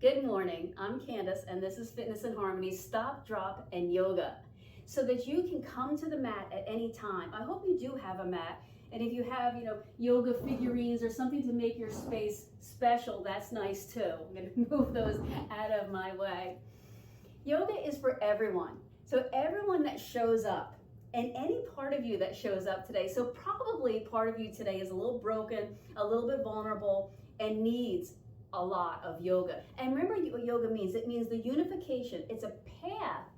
Good morning, I'm Candace, and this is Fitness and Harmony Stop, Drop, and Yoga, so that you can come to the mat at any time. I hope you do have a mat, and if you have, yoga figurines or something to make your space special, that's nice too. I'm going to move those out of my way. Yoga is for everyone, so everyone that shows up, and any part of you that shows up today. So probably part of you today is a little broken, a little bit vulnerable, and needs a lot of yoga. And remember what yoga means. It means the unification. It's a path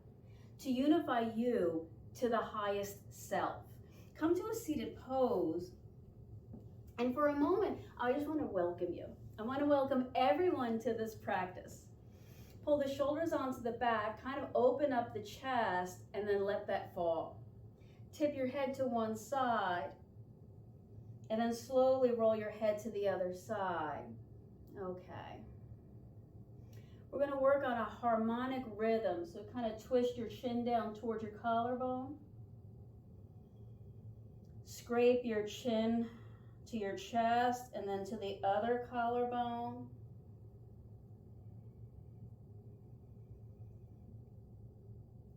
to unify you to the highest self. Come to a seated pose. And for a moment, I just want to welcome you. I want to welcome everyone to this practice. Pull the shoulders onto the back, kind of open up the chest, and then let that fall. Tip your head to one side, and then slowly roll your head to the other side. Okay. We're going to work on a harmonic rhythm. So kind of twist your chin down towards your collarbone. Scrape your chin to your chest and then to the other collarbone.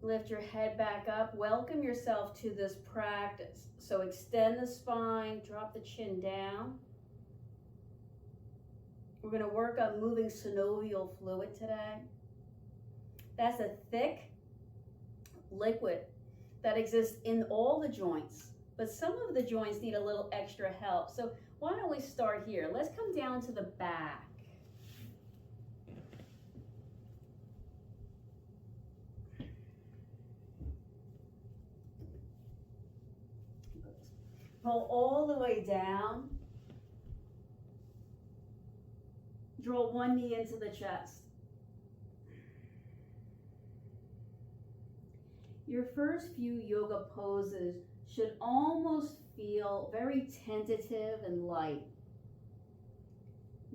Lift your head back up. Welcome yourself to this practice. So extend the spine, drop the chin down. We're going to work on moving synovial fluid today. That's a thick liquid that exists in all the joints, but some of the joints need a little extra help. So why don't we start here? Let's come down to the back. Pull all the way down. Draw one knee into the chest. Your first few yoga poses should almost feel very tentative and light.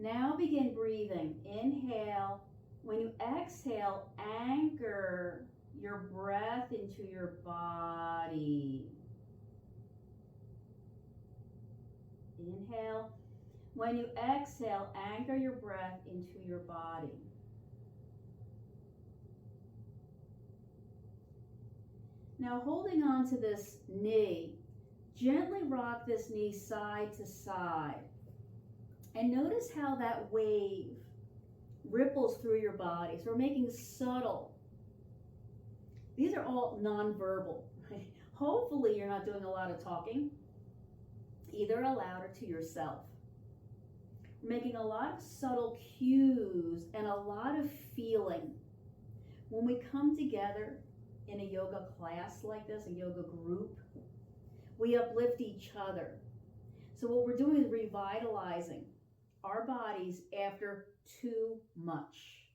Now begin breathing. Inhale. When you exhale, anchor your breath into your body. Inhale. When you exhale, anchor your breath into your body. Now holding on to this knee, gently rock this knee side to side. And notice how that wave ripples through your body. So we're making subtle. These are all nonverbal. Right? Hopefully you're not doing a lot of talking, either aloud or to yourself. We're making a lot of subtle cues and a lot of feeling. When we come together in a yoga class like this, a yoga group, we uplift each other. So what we're doing is revitalizing our bodies after too much.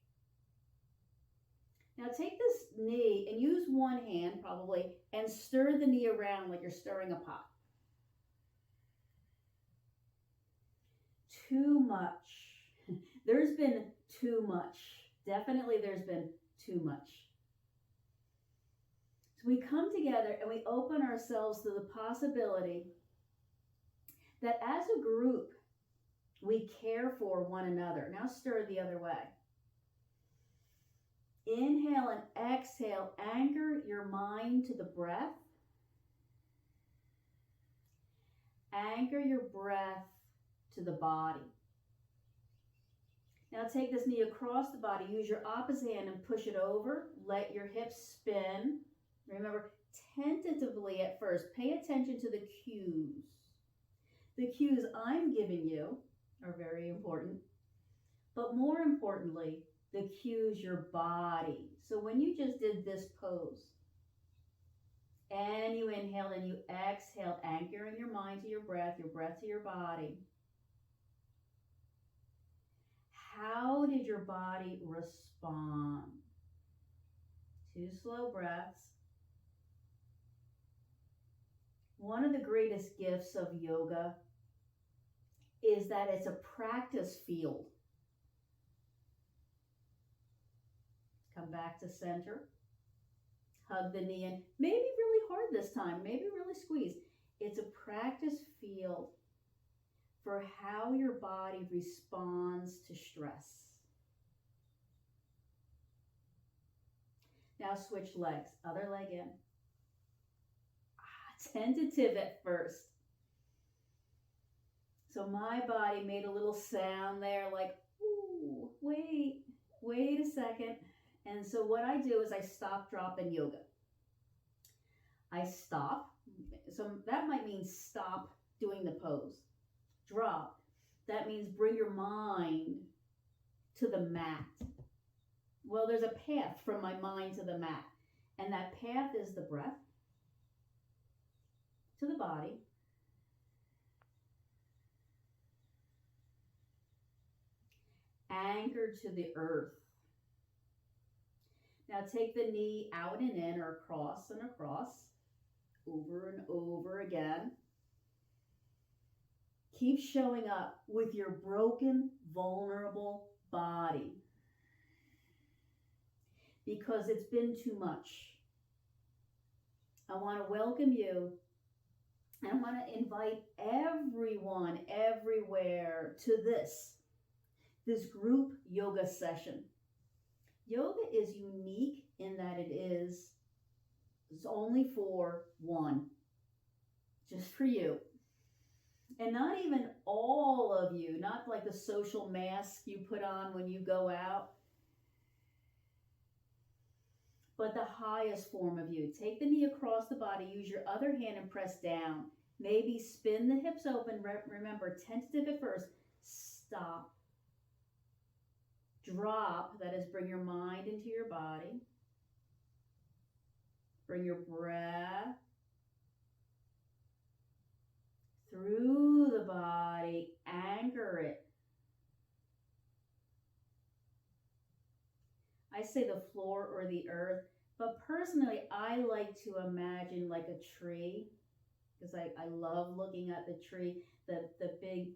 Now take this knee and use one hand probably and stir the knee around like you're stirring a pot. Too much. There's been too much. Definitely there's been too much. So we come together and we open ourselves to the possibility that as a group, we care for one another. Now stir the other way. Inhale and exhale. Anchor your mind to the breath. Anchor your breath to the body. Now take this knee across the body. Use your opposite hand and push it over. Let your hips spin. Remember, tentatively at first, pay attention to the cues. The cues I'm giving you are very important, but more importantly, the cues your body. So when you just did this pose, and you inhaled and you exhaled, anchoring your mind to your breath to your body. How did your body respond? 2 slow breaths. One of the greatest gifts of yoga is that it's a practice field. Come back to center. Hug the knee in. Maybe really hard this time. Maybe really squeeze. It's a practice field for how your body responds to stress. Now switch legs. Other leg in. Tentative at first. So my body made a little sound there like, ooh, wait a second. And so what I do is I stop, drop in yoga. I stop. So that might mean stop doing the pose. Drop. That means bring your mind to the mat. Well, there's a path from my mind to the mat. And that path is the breath to the body. Anchored to the earth. Now take the knee out and in, or across and across, over and over again. Keep showing up with your broken, vulnerable body, because it's been too much. I want to welcome you, and I want to invite everyone, everywhere, to this group yoga session. Yoga is unique in that it's only for one, just for you. And not even all of you, not like the social mask you put on when you go out, but the highest form of you. Take the knee across the body, use your other hand and press down. Maybe spin the hips open. Remember, tentative at first. Stop. Drop, that is, bring your mind into your body. Bring your breath through the body, anchor it. I say the floor or the earth, but personally, I like to imagine like a tree, because I love looking at the tree, the big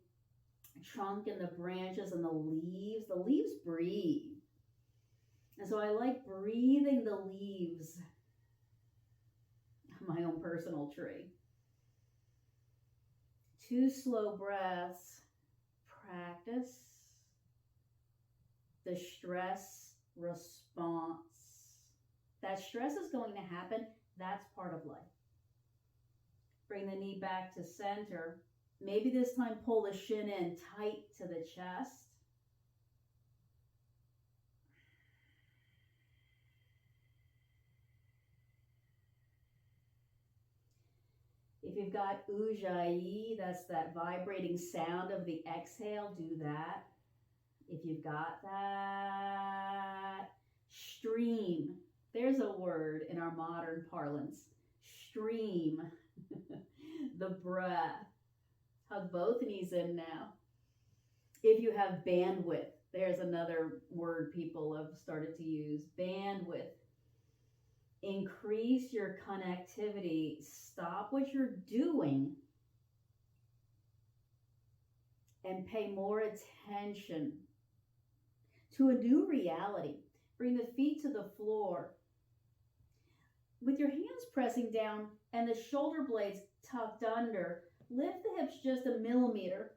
trunk and the branches and the leaves. The leaves breathe. And so I like breathing the leaves of my own personal tree. 2 slow breaths. Practice the stress response. That stress is going to happen. That's part of life. Bring the knee back to center. Maybe this time pull the shin in tight to the chest. If you've got ujjayi, that's that vibrating sound of the exhale, do that. If you've got that. Stream. There's a word in our modern parlance. Stream the breath. Hug both knees in now. If you have bandwidth, there's another word people have started to use. Bandwidth. Increase your connectivity. Stop what you're doing and pay more attention to a new reality. Bring the feet to the floor with your hands pressing down and the shoulder blades tucked under. Lift the hips just a millimeter.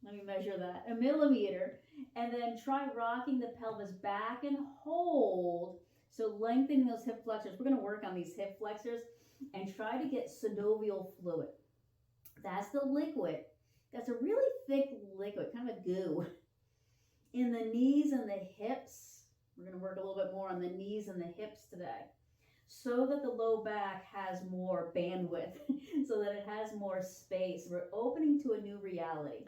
Let me measure that. A millimeter. And then try rocking the pelvis back and hold. So lengthening those hip flexors. We're going to work on these hip flexors and try to get synovial fluid. That's the liquid. That's a really thick liquid, kind of goo. In the knees and the hips. We're going to work a little bit more on the knees and the hips today, so that the low back has more bandwidth, so that it has more space. We're opening to a new reality.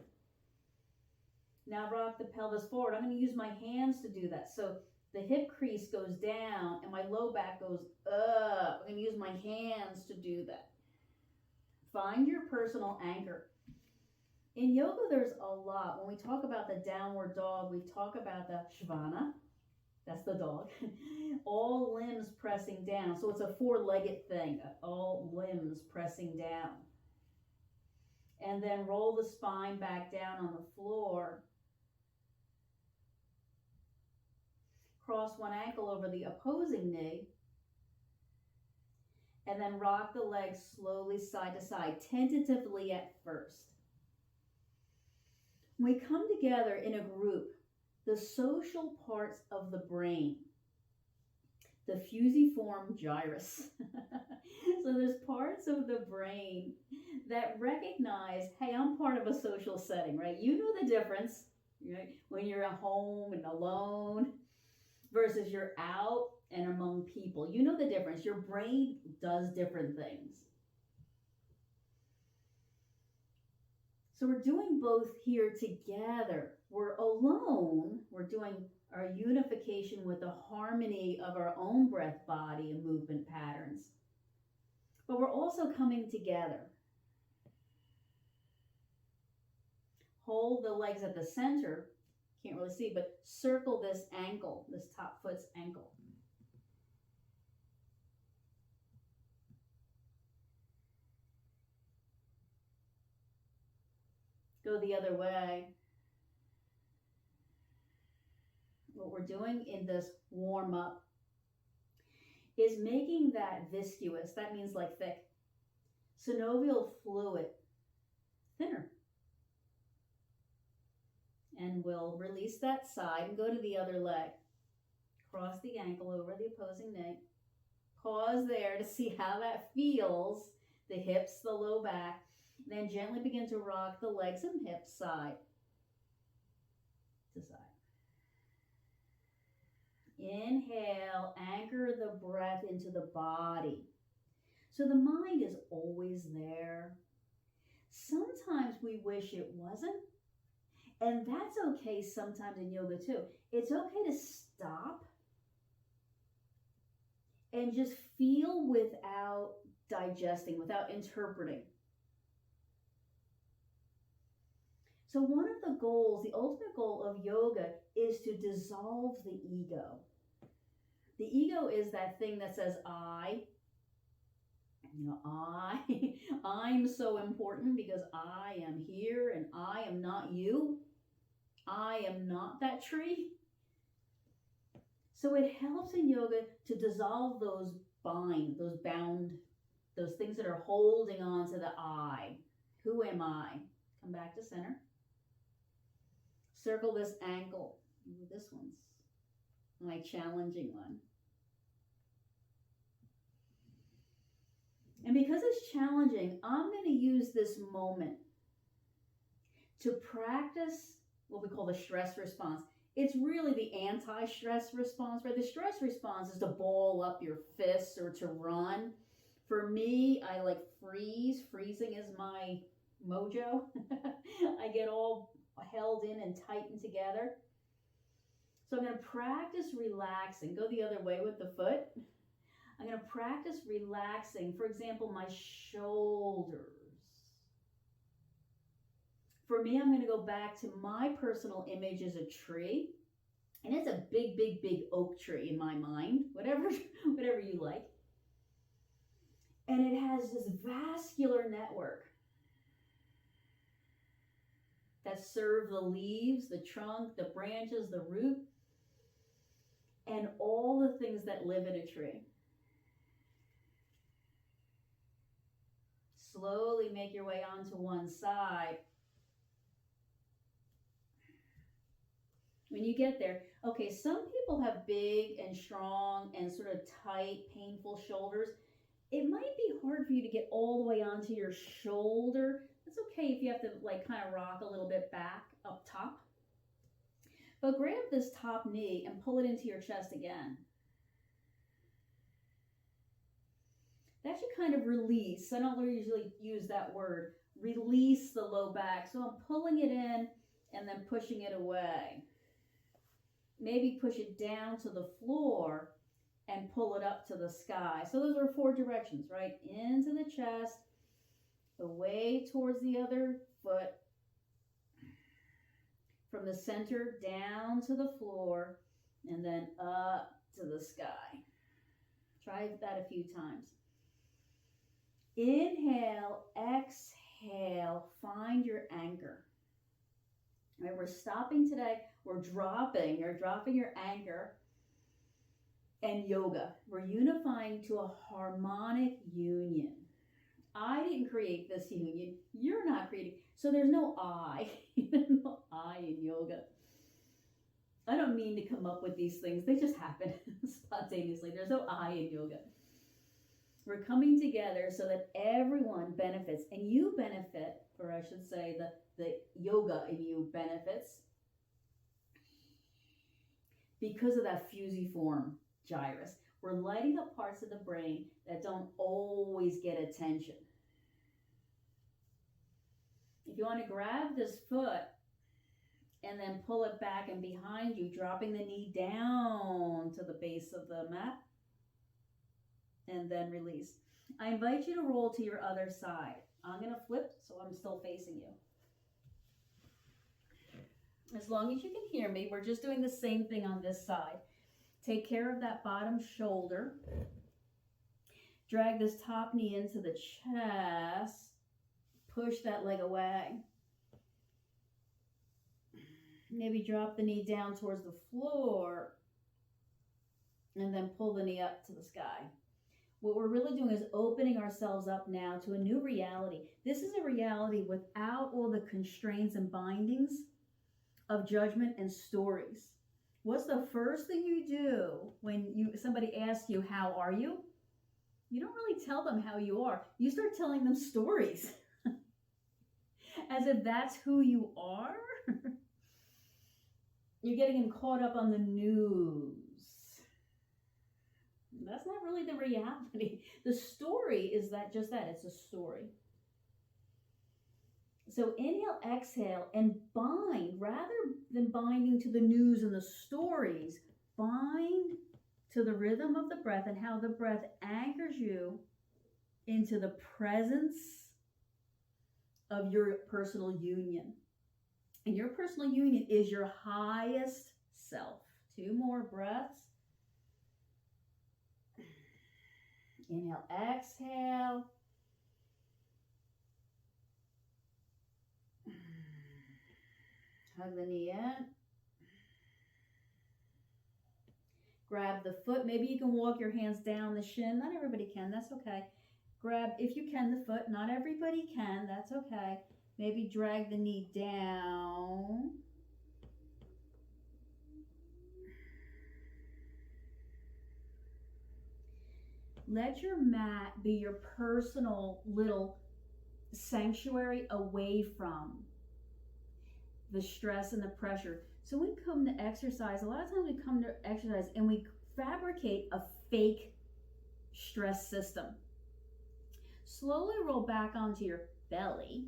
Now rock the pelvis forward. I'm going to use my hands to do that. So the hip crease goes down and my low back goes up. I'm going to use my hands to do that. Find your personal anchor. In yoga, there's a lot. When we talk about the downward dog, we talk about the Shavasana. That's the dog. All limbs pressing down. So it's a 4-legged thing. All limbs pressing down. And then roll the spine back down on the floor. Cross one ankle over the opposing knee. And then rock the legs slowly side to side, tentatively at first. When we come together in a group, the social parts of the brain the fusiform gyrus. So there's parts of the brain that recognize, hey, I'm part of a social setting, right? You know the difference, right? When you're at home and alone versus you're out and among people. You know the difference. Your brain does different things. So we're doing both here together. We're alone. We're doing our unification with the harmony of our own breath, body, and movement patterns. But we're also coming together. Hold the legs at the center. Can't really see, but circle this ankle, this top foot's ankle. Go the other way. What we're doing in this warm up is making that viscous, that means like thick, synovial fluid thinner. And we'll release that side and go to the other leg. Cross the ankle over the opposing knee. Pause there to see how that feels. The hips, the low back. Then gently begin to rock the legs and hips side to side. Inhale, anchor the breath into the body. So the mind is always there. Sometimes we wish it wasn't. And that's okay sometimes in yoga too. It's okay to stop and just feel without digesting, without interpreting. So one of the goals, the ultimate goal of yoga is to dissolve the ego. The ego is that thing that says I'm so important because I am here and I am not you. I am not that tree. So it helps in yoga to dissolve those those things that are holding on to the I. Who am I? Come back to center. Circle this ankle. Ooh, this one's my challenging one. And because it's challenging, I'm going to use this moment to practice what we call the stress response. It's really the anti-stress response, right? The stress response is to ball up your fists or to run. For me, I like freeze. Freezing is my mojo. I get all held in and tightened together. So I'm going to practice relaxing. Go the other way with the foot. I'm going to practice relaxing. For example, my shoulders. For me, I'm going to go back to my personal image as a tree. And it's a big, big, big oak tree in my mind, whatever you like. And it has this vascular network that serve the leaves, the trunk, the branches, the root, and all the things that live in a tree. Slowly make your way onto one side. When you get there, okay, some people have big and strong and sort of tight, painful shoulders. It might be hard for you to get all the way onto your shoulder. It's okay if you have to like kind of rock a little bit back up top. But grab this top knee and pull it into your chest again. That should kind of release. I don't usually use that word. Release the low back. So I'm pulling it in and then pushing it away. Maybe push it down to the floor and pull it up to the sky. So those are 4 directions, right? Into the chest, away towards the other foot, from the center down to the floor, and then up to the sky. Try that a few times. Inhale, exhale, find your anchor. All right, we're stopping today. You're dropping your anchor and yoga. We're unifying to a harmonic union. I didn't create this union. You're not creating. So there's no I. There's no I in yoga. I don't mean to come up with these things. They just happen spontaneously. There's no I in yoga. We're coming together so that everyone benefits, and you benefit, or I should say the yoga in you benefits because of that fusiform gyrus. We're lighting up parts of the brain that don't always get attention. If you want to grab this foot and then pull it back and behind you, dropping the knee down to the base of the mat, and then release. I invite you to roll to your other side. I'm going to flip so I'm still facing you. As long as you can hear me, we're just doing the same thing on this side. Take care of that bottom shoulder. Drag this top knee into the chest. Push that leg away. Maybe drop the knee down towards the floor and then pull the knee up to the sky. What we're really doing is opening ourselves up now to a new reality. This is a reality without all the constraints and bindings of judgment and stories. What's the first thing you do when somebody asks you, how are you? You don't really tell them how you are. You start telling them stories. As if that's who you are. You're getting them caught up on the news. That's not really the reality. The story is just that. It's a story. So inhale, exhale, and bind. Rather than binding to the news and the stories, bind to the rhythm of the breath and how the breath anchors you into the presence of your personal union. And your personal union is your highest self. 2 more breaths. Inhale, exhale. Hug the knee in. Grab the foot. Maybe you can walk your hands down the shin. Not everybody can. That's okay. Grab, if you can, the foot. Not everybody can. That's okay. Maybe drag the knee down. Let your mat be your personal little sanctuary away from the stress and the pressure. So we come to exercise. A lot of times we come to exercise and we fabricate a fake stress system. Slowly roll back onto your belly.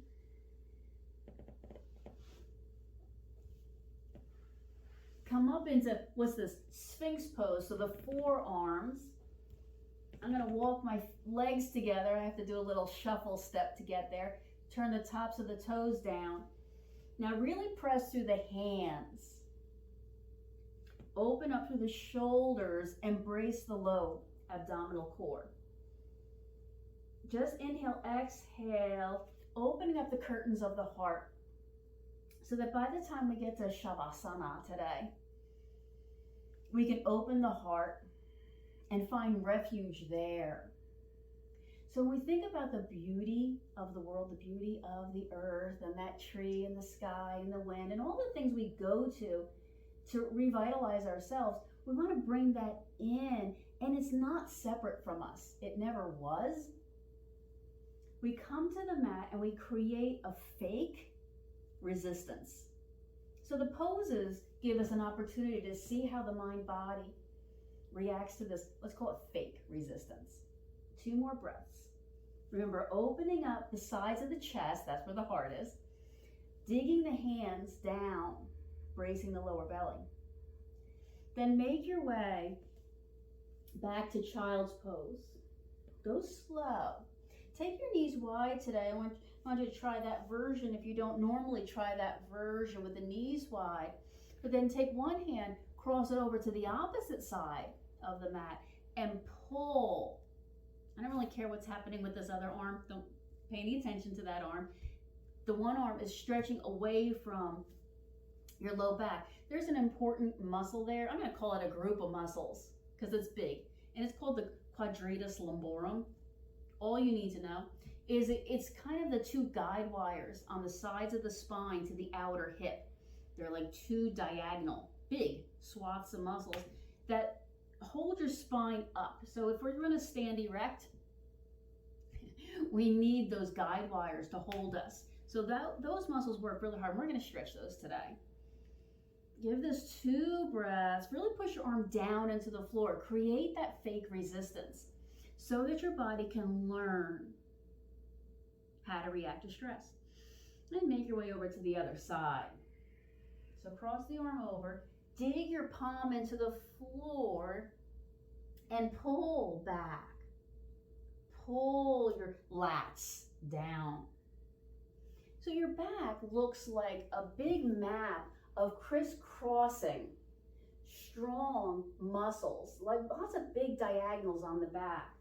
Come up into, what's this? Sphinx pose. So the forearms. I'm going to walk my legs together. I have to do a little shuffle step to get there. Turn the tops of the toes down. Now really press through the hands. Open up through the shoulders. Embrace the low abdominal core. Just inhale, exhale, opening up the curtains of the heart. So that by the time we get to Shavasana today, we can open the heart and find refuge there. So when we think about the beauty of the world, the beauty of the earth and that tree and the sky and the wind and all the things we go to revitalize ourselves, we want to bring that in, and it's not separate from us. It never was. We come to the mat and we create a fake resistance. So the poses give us an opportunity to see how the mind-body reacts to this, let's call it fake resistance. 2 more breaths. Remember, opening up the sides of the chest, that's where the heart is. Digging the hands down, bracing the lower belly. Then make your way back to child's pose. Go slow. Take your knees wide today. I want you to try that version if you don't normally try that version with the knees wide. But then take one hand, cross it over to the opposite side of the mat and pull. I don't really care what's happening with this other arm. Don't pay any attention to that arm. The one arm is stretching away from your low back. There's an important muscle there. I'm going to call it a group of muscles because it's big. And it's called the quadratus lumborum. All you need to know is it's kind of the 2 guide wires on the sides of the spine to the outer hip. They're like 2 diagonal big swaths of muscles that hold your spine up. So if we're going to stand erect, we need those guide wires to hold us. So those muscles work really hard. We're going to stretch those today. Give this 2 breaths. Really push your arm down into the floor. Create that fake resistance so that your body can learn how to react to stress. And make your way over to the other side. So cross the arm over, dig your palm into the floor, and pull back. Pull your lats down. So your back looks like a big map of crisscrossing strong muscles, like lots of big diagonals on the back.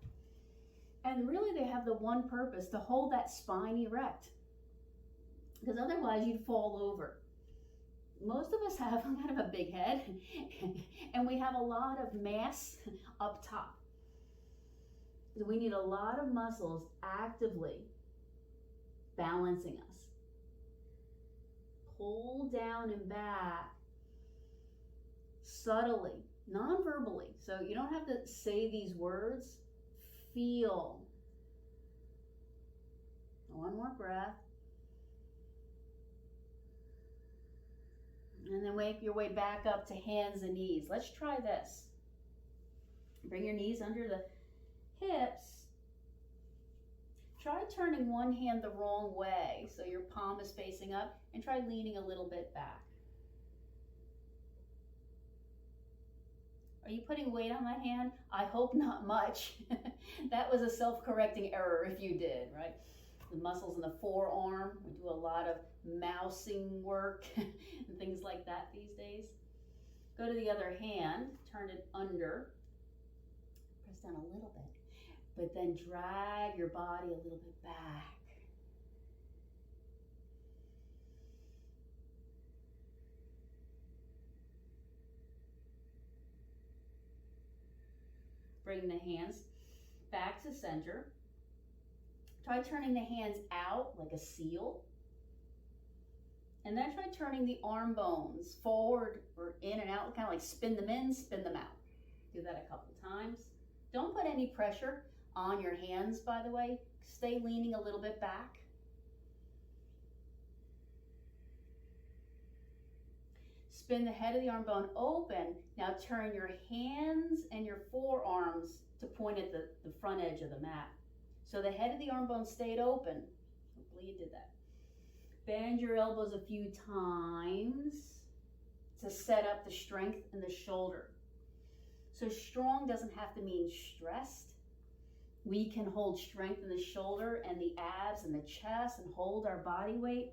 And really they have the one purpose, to hold that spine erect, because otherwise you'd fall over. Most of us have kind of a big head and we have a lot of mass up top. So we need a lot of muscles actively balancing us. Pull down and back subtly, non-verbally. So you don't have to say these words. Feel. One more breath. And then make your way back up to hands and knees. Let's try this. Bring your knees under the hips. Try turning one hand the wrong way so your palm is facing up, and try leaning a little bit back. Are you putting weight on that hand? I hope not much. That was a self-correcting error if you did, right? The muscles in the forearm, we do a lot of mousing work and things like that these days. Go to the other hand, turn it under, press down a little bit, but then drag your body a little bit back. Bring the hands back to center. Try turning the hands out like a seal. And then try turning the arm bones forward or in and out, kind of like spin them in, spin them out. Do that a couple times. Don't put any pressure on your hands, by the way. Stay leaning a little bit back. Spin the head of the arm bone open. Now turn your hands and your forearms to point at the front edge of the mat. So the head of the arm bone stayed open. Hopefully you did that. Bend your elbows a few times to set up the strength in the shoulder. So strong doesn't have to mean stressed. We can hold strength in the shoulder and the abs and the chest and hold our body weight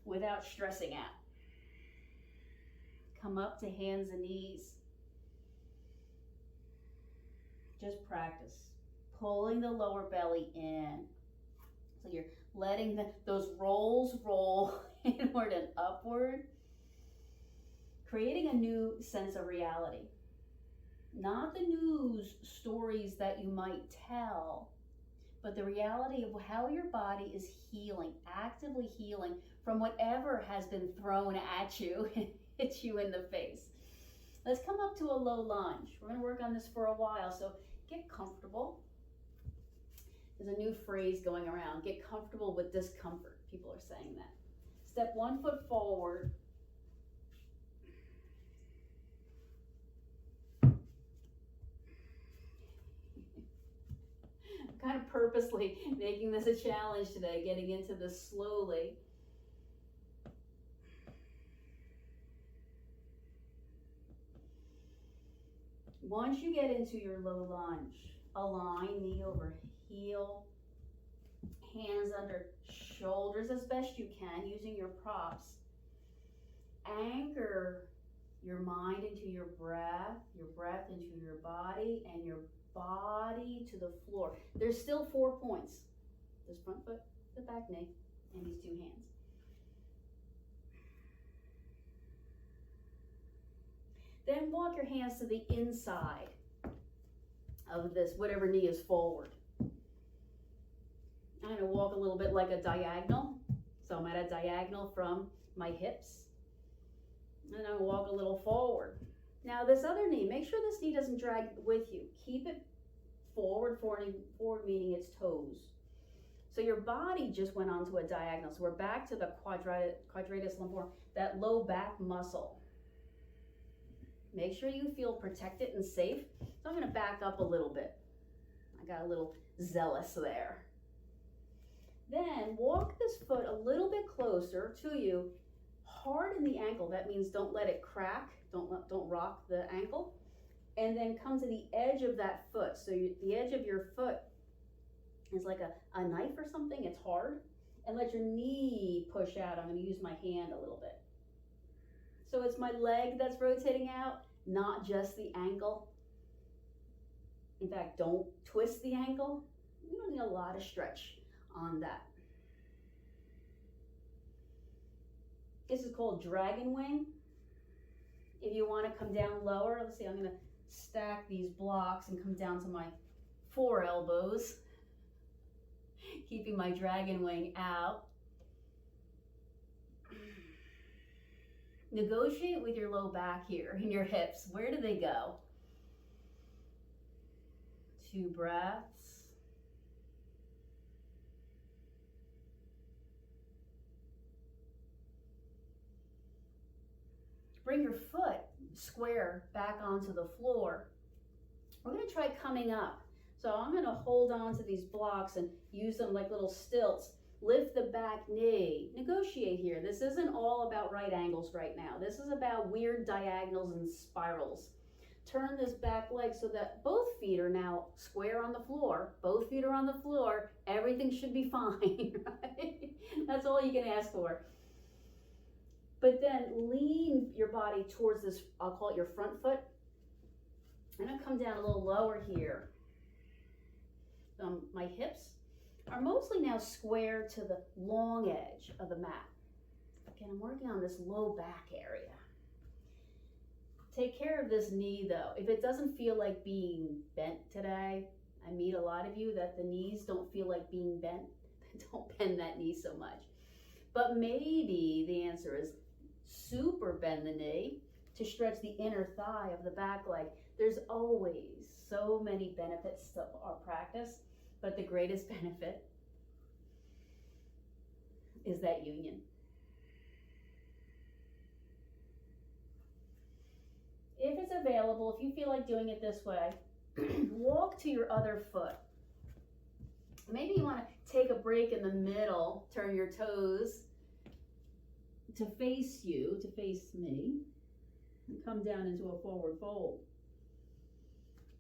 without stressing out. Come up to hands and knees. Just practice pulling the lower belly in. So you're letting those rolls roll inward and upward, creating a new sense of reality. Not the news stories that you might tell, but the reality of how your body is healing, actively healing from whatever has been thrown at you and hit you in the face. Let's come up to a low lunge. We're going to work on this for a while, so get comfortable. There's a new phrase going around, get comfortable with discomfort. People are saying that. Step 1 foot forward. I'm kind of purposely making this a challenge today, getting into this slowly. Once you get into your low lunge, align knee over heel, hands under shoulders as best you can using your props. Anchor your mind into your breath into your body, and your body to the floor. There's still 4 points. This front foot, the back knee, and these 2 hands. Then walk your hands to the inside of this, whatever knee is forward. I'm going to walk a little bit like a diagonal. So I'm at a diagonal from my hips. And I walk a little forward. Now this other knee, make sure this knee doesn't drag with you. Keep it forward, meaning its toes. So your body just went onto a diagonal. So we're back to the quadratus lumborum, that low back muscle. Make sure you feel protected and safe. So I'm going to back up a little bit. I got a little zealous there. Then walk this foot a little bit closer to you. Harden the ankle. That means don't let it crack. Don't rock the ankle. And then come to the edge of that foot. So the edge of your foot is like a knife or something. It's hard. And let your knee push out. I'm going to use my hand a little bit. So it's my leg that's rotating out, not just the ankle. In fact, don't twist the ankle. You don't need a lot of stretch on that. This is called dragon wing. If you want to come down lower, let's see, I'm going to stack these blocks and come down to my 4 elbows, keeping my dragon wing out. Negotiate with your low back here and your hips. Where do they go? 2 breaths. Bring your foot square back onto the floor. We're going to try coming up. So I'm going to hold on to these blocks and use them like little stilts. Lift the back knee. Negotiate here. This isn't all about right angles right now. This is about weird diagonals and spirals. Turn this back leg so that both feet are now square on the floor. Both feet are on the floor. Everything should be fine, right? That's all you can ask for. But then lean your body towards this, I'll call it your front foot. I'm going to come down a little lower here. My hips are mostly now square to the long edge of the mat. Again, I'm working on this low back area. Take care of this knee though. If it doesn't feel like being bent today, I meet a lot of you that the knees don't feel like being bent. Don't bend that knee so much. But maybe the answer is super bend the knee to stretch the inner thigh of the back leg. There's always so many benefits to our practice, but the greatest benefit is that union. If it's available, if you feel like doing it this way, walk to your other foot. Maybe you want to take a break in the middle, turn your toes to face you, to face me, and come down into a forward fold.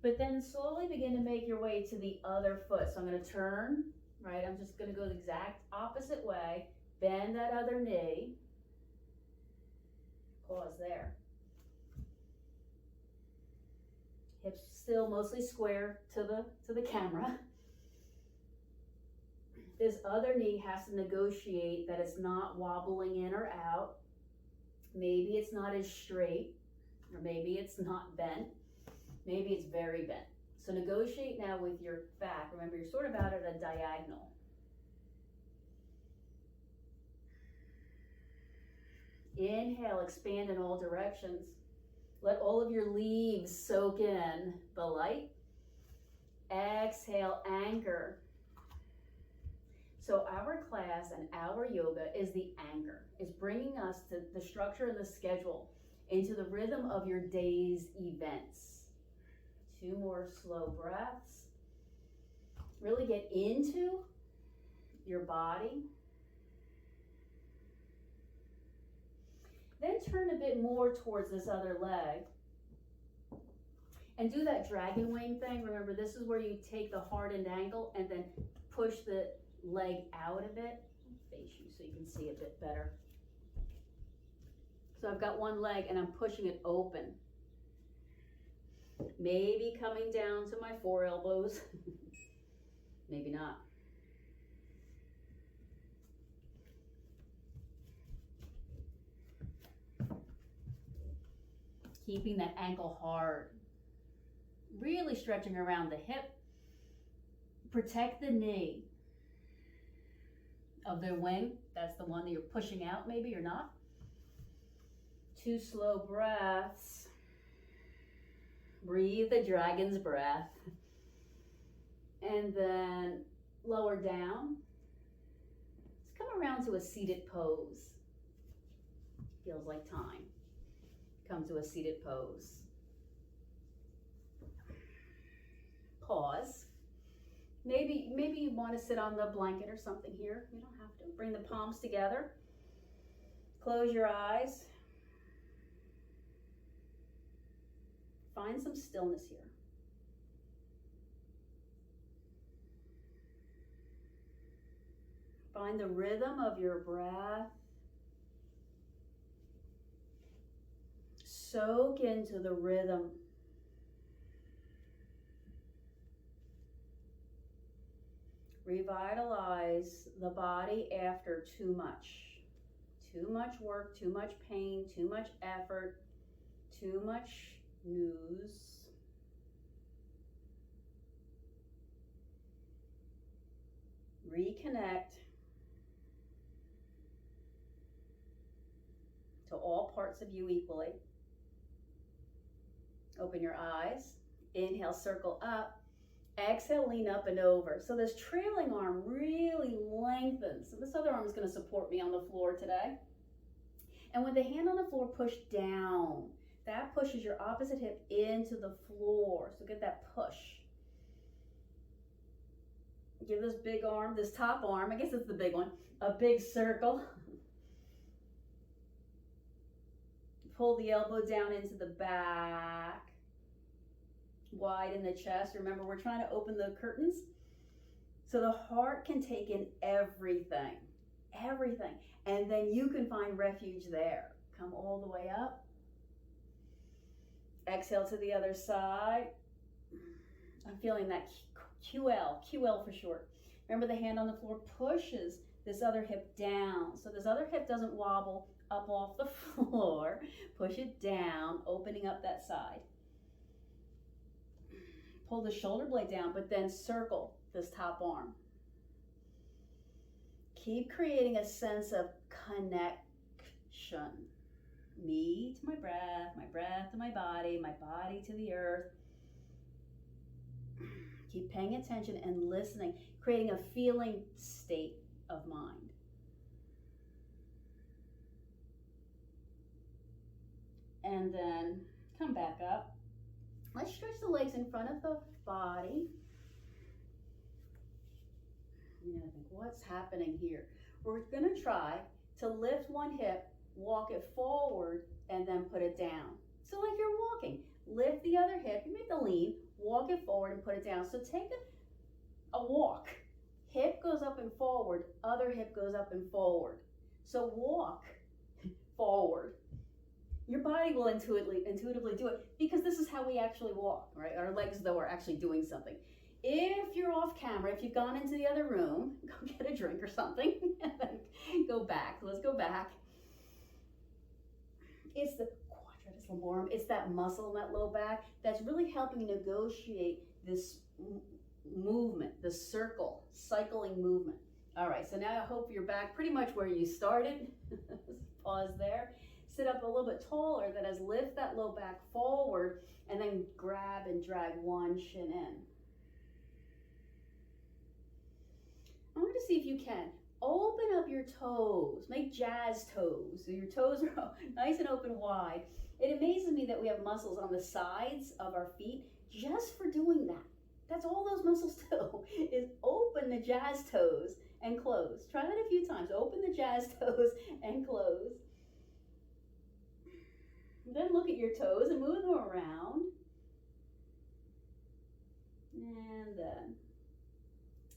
But then slowly begin to make your way to the other foot. So I'm going to turn, right? I'm just going to go the exact opposite way. Bend that other knee. Pause there. Hips still mostly square to the camera. This other knee has to negotiate that it's not wobbling in or out. Maybe it's not as straight, or maybe it's not bent. Maybe it's very bent. So negotiate now with your back. Remember, you're sort of out at a diagonal. Inhale, expand in all directions. Let all of your leaves soak in the light. Exhale, anchor. So our class and our yoga is the anchor. It's bringing us to the structure and the schedule into the rhythm of your day's events. 2 more slow breaths. Really get into your body. Then turn a bit more towards this other leg. And do that dragon wing thing. Remember, this is where you take the hardened ankle and then push the leg out a bit. Face you so you can see a bit better. So I've got one leg and I'm pushing it open. Maybe coming down to my 4 elbows. Maybe not. Keeping that ankle hard. Really stretching around the hip. Protect the knee of the wing. That's the one that you're pushing out, maybe or not. 2 slow breaths. Breathe the dragon's breath. And then lower down. Let's come around to a seated pose. Feels like time. Come to a seated pose. Pause. Maybe you want to sit on the blanket or something here. You don't have to. Bring the palms together. Close your eyes. Find some stillness here. Find the rhythm of your breath. Soak into the rhythm. Revitalize the body after too much. Too much work, too much pain, too much effort, too much news. Reconnect to all parts of you equally. Open your eyes. Inhale, circle up. Exhale, lean up and over. So this trailing arm really lengthens. So this other arm is going to support me on the floor today. And with the hand on the floor, push down. That pushes your opposite hip into the floor. So get that push. Give this big arm, this top arm, I guess it's the big one, a big circle. Pull the elbow down into the back. Widen the chest. Remember, we're trying to open the curtains so the heart can take in everything. Everything. And then you can find refuge there. Come all the way up. Exhale to the other side. I'm feeling that QL for short. Remember, the hand on the floor pushes this other hip down. So this other hip doesn't wobble up off the floor. Push it down, opening up that side. Pull the shoulder blade down, but then circle this top arm. Keep creating a sense of connection. Me to my breath to my body to the earth. Keep paying attention and listening, creating a feeling state of mind. And then come back up. Let's stretch the legs in front of the body. You're gonna think, what's happening here? We're gonna try to lift one hip, walk it forward, and then put it down. So like you're walking, lift the other hip, you make the lean, walk it forward and put it down. So take a walk. Hip goes up and forward, other hip goes up and forward. So walk forward. Your body will intuitively do it because this is how we actually walk, right? Our legs, though, are actually doing something. If you're off camera, if you've gone into the other room, go get a drink or something, and then go back. Let's go back. It's the quadratus lumborum. It's that muscle in that low back that's really helping negotiate this movement, the cycling movement. All right, so now I hope you're back pretty much where you started. Pause there. Sit up a little bit taller. That is, lift that low back forward and then grab and drag one shin in. I want to see if you can open up your toes. Make jazz toes. So your toes are nice and open wide. It amazes me that we have muscles on the sides of our feet just for doing that. That's all those muscles do, is open the jazz toes and close. Try that a few times. Open the jazz toes and close. Then look at your toes and move them around. And then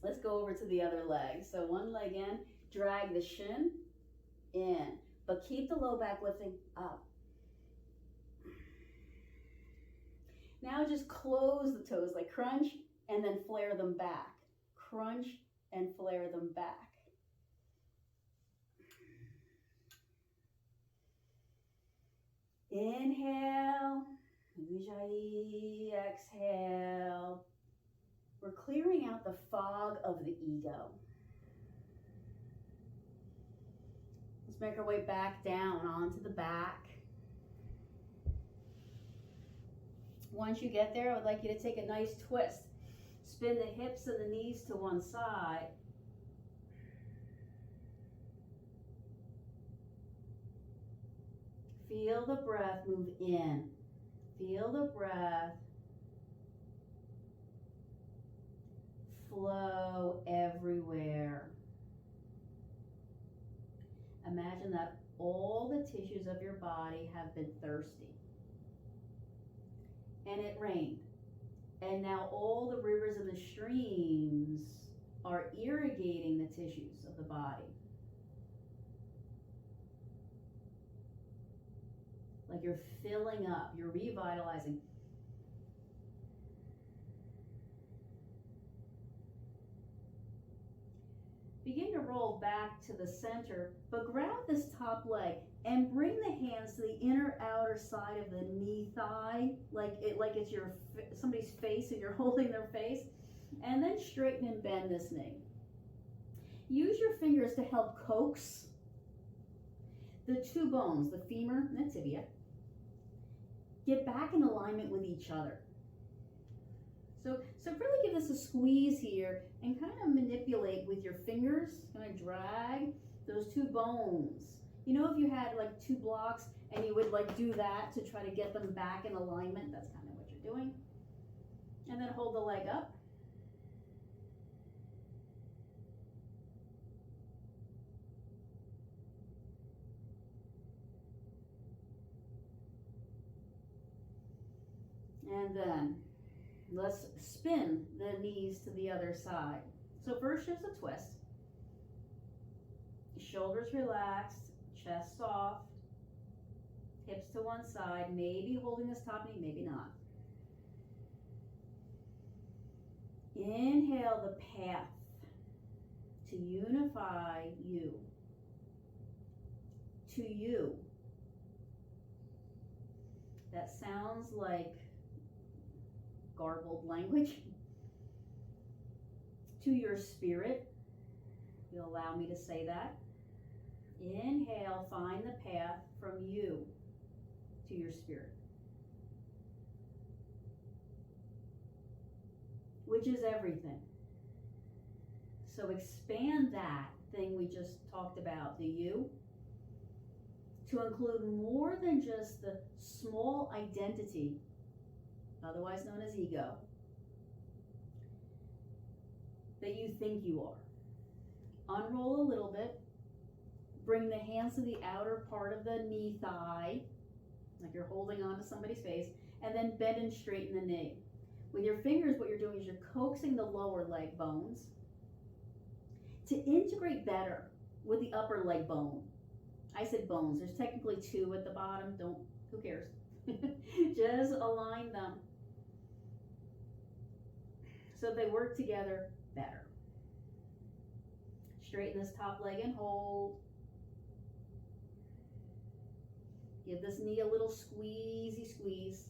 let's go over to the other leg. So one leg in, drag the shin in, but keep the low back lifting up. Now just close the toes, like crunch and then flare them back. Crunch and flare them back. Inhale, Ujjayi, exhale. We're clearing out the fog of the ego. Let's make our way back down onto the back. Once you get there, I would like you to take a nice twist. Spin the hips and the knees to one side. Feel the breath move in. Feel the breath flow everywhere. Imagine that all the tissues of your body have been thirsty. And it rained. And now all the rivers and the streams are irrigating the tissues of the body. Like you're filling up, you're revitalizing. Begin to roll back to the center, but grab this top leg and bring the hands to the inner outer side of the knee thigh, like it's somebody's face and you're holding their face, and then straighten and bend this knee. Use your fingers to help coax the two bones, the femur and the tibia, get back in alignment with each other. So really give this a squeeze here and kind of manipulate with your fingers, kind of drag those two bones. You know, if you had like two blocks and you would like do that to try to get them back in alignment, that's kind of what you're doing. And then hold the leg up. And then let's spin the knees to the other side. So first there's a twist. Shoulders relaxed, chest soft, hips to one side, maybe holding this top knee, maybe not. Inhale the path to unify you. To you. That sounds like garbled language. To your spirit. You'll allow me to say that. Inhale, find the path from you to your spirit, which is everything. So expand that thing we just talked about, the you, to include more than just the small identity, otherwise known as ego, that you think you are. Unroll a little bit. Bring the hands to the outer part of the knee thigh, like you're holding on to somebody's face, and then bend and straighten the knee. With your fingers, what you're doing is you're coaxing the lower leg bones to integrate better with the upper leg bone. I said bones. There's technically two at the bottom. Who cares? Just align them so they work together better. Straighten this top leg and hold. Give this knee a little squeezy squeeze.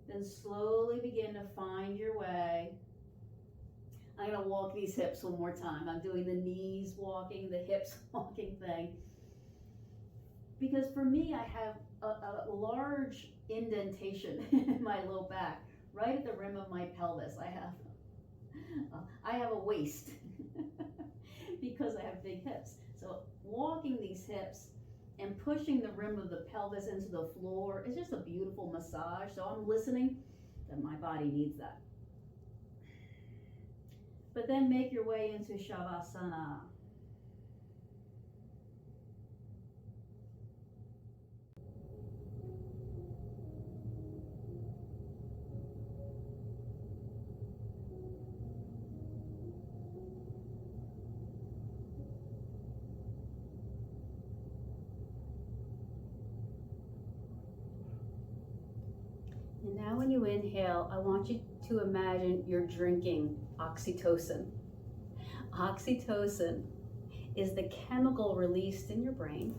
Then slowly begin to find your way. I'm going to walk these hips one more time. I'm doing the knees walking, the hips walking thing. Because for me, I have a large indentation in my low back, right at the rim of my pelvis. I have a waist because I have big hips. So walking these hips and pushing the rim of the pelvis into the floor is just a beautiful massage. So I'm listening that my body needs that. But then make your way into Shavasana. And now when you inhale, I want you to imagine you're drinking oxytocin. Oxytocin is the chemical released in your brain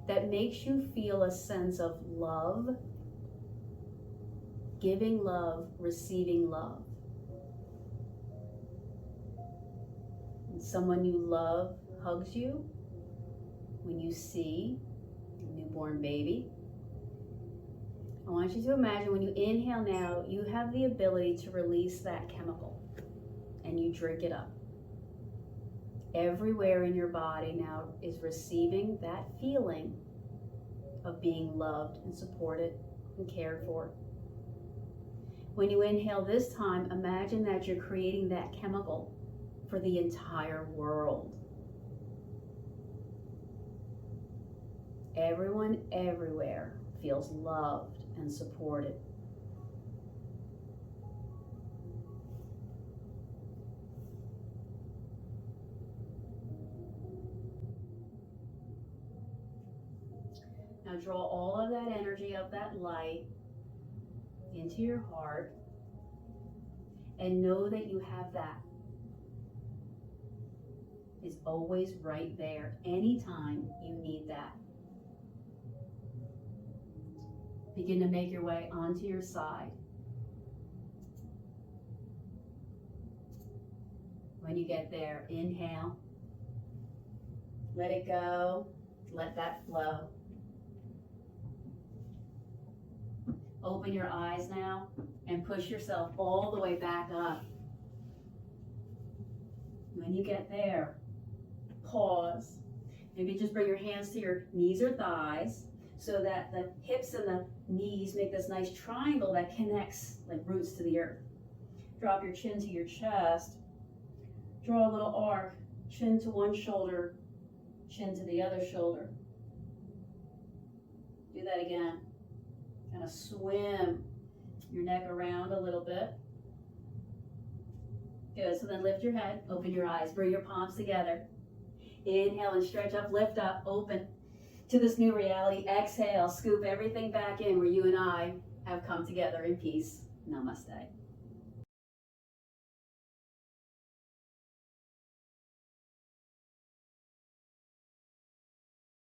that makes you feel a sense of love, giving love, receiving love. someone you love hugs you, when you see a newborn baby. I want you to imagine when you inhale now, you have the ability to release that chemical and you drink it up. Everywhere in your body now is receiving that feeling of being loved and supported and cared for. When you inhale this time, imagine that you're creating that chemical for the entire world. Everyone everywhere feels loved and supported. Now draw all of that energy of that light into your heart and know that you have that. It's always right there anytime you need that. Begin to make your way onto your side. When you get there, inhale. Let it go. Let that flow. Open your eyes now and push yourself all the way back up. When you get there, pause. Maybe just bring your hands to your knees or thighs so that the hips and the knees make this nice triangle that connects like roots to the earth. Drop your chin to your chest. Draw a little arc, chin to one shoulder, chin to the other shoulder. Do that again. Kind of swim your neck around a little bit. Good, so then lift your head, open your eyes, bring your palms together. Inhale and stretch up, lift up, open to this new reality. Exhale, scoop everything back in where you and I have come together in peace. Namaste.